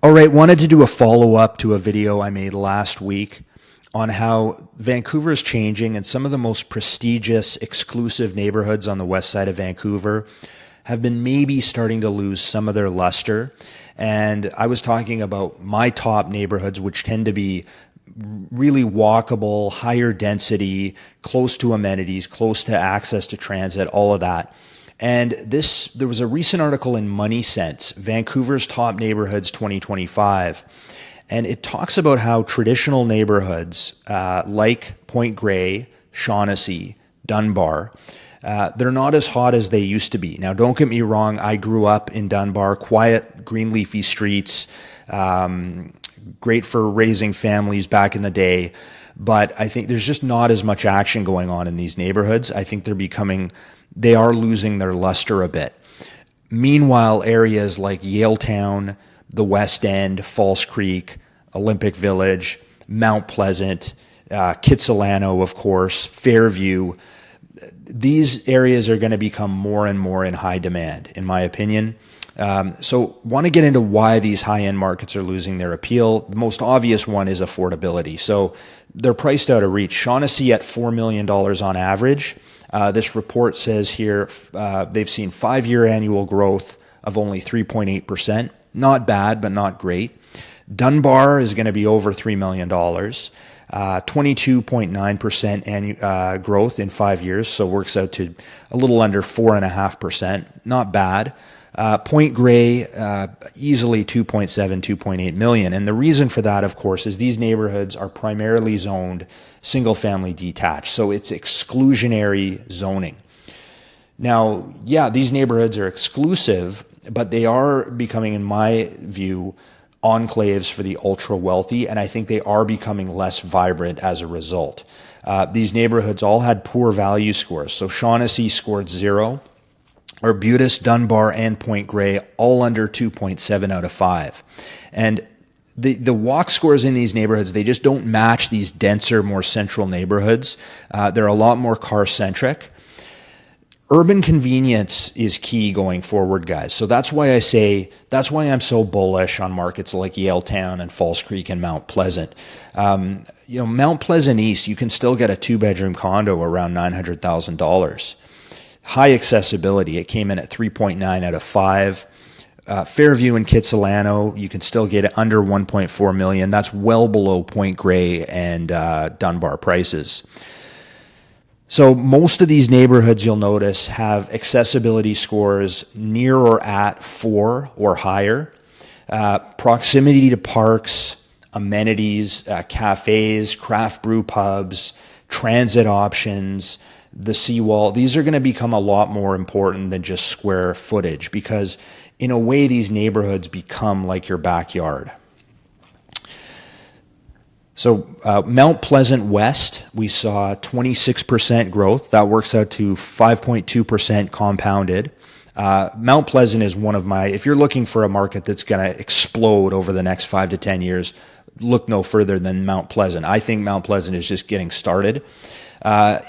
All right, wanted to do a follow-up to a video I made last week on how Vancouver is changing, and some of the most prestigious, exclusive neighborhoods on the west side of Vancouver have been maybe starting to lose some of their luster. And I was talking about my top neighborhoods, which tend to be really walkable, higher density, close to amenities, close to access to transit, all of that. And there was a recent article in Money Sense, Vancouver's Top Neighborhoods 2025. And it talks about how traditional neighborhoods like Point Grey, Shaughnessy, Dunbar, they're not as hot as they used to be. Now, don't get me wrong. I grew up in Dunbar, quiet, green leafy streets, great for raising families back in the day. But I think there's just not as much action going on in these neighborhoods. I think they are losing their luster a bit. Meanwhile, areas like Yaletown, the West End, False Creek, Olympic Village, Mount Pleasant, Kitsilano, of course, Fairview, these areas are going to become more and more in high demand, in my opinion. So want to get into why these high-end markets are losing their appeal. The most obvious one is affordability. So they're priced out of reach. Shaughnessy at $4 million on average. This report says here they've seen 5-year annual growth of only 3.8%. Not bad, but not great. Dunbar is going to be over $3 million, 22.9% growth in 5 years, so works out to a little under 4.5%. Not bad. Point Grey, easily 2.7, 2.8 million. And the reason for that, of course, is these neighborhoods are primarily zoned single-family detached, so it's exclusionary zoning. Now, yeah, these neighborhoods are exclusive, but they are becoming, in my view, enclaves for the ultra-wealthy, and I think they are becoming less vibrant as a result. These neighborhoods all had poor value scores. So Shaughnessy scored 0. Arbutus, Dunbar, and Point Grey all under 2.7 out of 5. And the walk scores in these neighborhoods, they just don't match these denser, more central neighborhoods. They're a lot more car-centric. Urban convenience is key going forward, guys. So that's why I'm so bullish on markets like Yaletown and False Creek and Mount Pleasant. Mount Pleasant East, you can still get a 2-bedroom condo around $900,000. High accessibility. It came in at 3.9 out of 5. Fairview and Kitsilano, you can still get it under 1.4 million. That's well below Point Grey and Dunbar prices. So most of these neighborhoods, you'll notice, have accessibility scores near or at 4 or higher. Proximity to parks, amenities, cafes, craft brew pubs, transit options, the seawall, these are going to become a lot more important than just square footage, because in a way these neighborhoods become like your backyard. So Mount Pleasant West, we saw 26% growth. That works out to 5.2% compounded. Mount Pleasant is one of if you're looking for a market that's going to explode over the next 5 to 10 years, look no further than Mount Pleasant. I think Mount Pleasant is just getting started.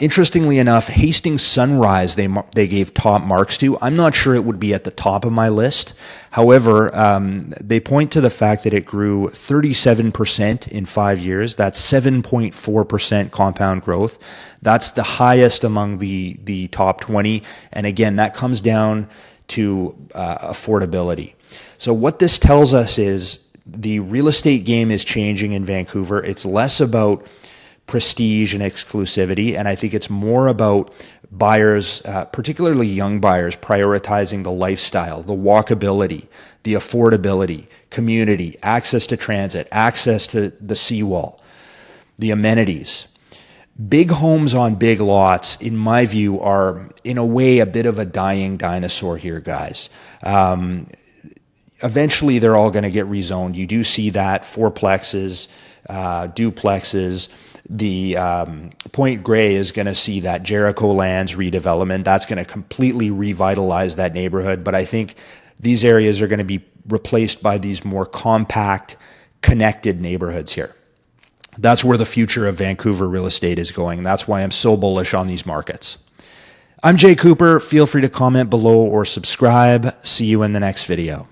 Interestingly enough, Hastings Sunrise, they gave top marks to. I'm not sure it would be at the top of my list. However, they point to the fact that it grew 37% in 5 years. That's 7.4% compound growth. That's the highest among the top 20. And again, that comes down to affordability. So what this tells us is the real estate game is changing in Vancouver. It's less about prestige and exclusivity, and I think it's more about buyers, particularly young buyers, prioritizing the lifestyle, the walkability, the affordability, community, access to transit, access to the seawall, the amenities. Big homes on big lots, in my view, are in a way a bit of a dying dinosaur here, guys. Eventually, they're all going to get rezoned. You do see that, fourplexes, duplexes. The Point Grey is going to see that Jericho Lands redevelopment. That's going to completely revitalize that neighborhood. But I think these areas are going to be replaced by these more compact, connected neighborhoods here. That's where the future of Vancouver real estate is going. That's why I'm so bullish on these markets. I'm Jay Coupar. Feel free to comment below or subscribe. See you in the next video.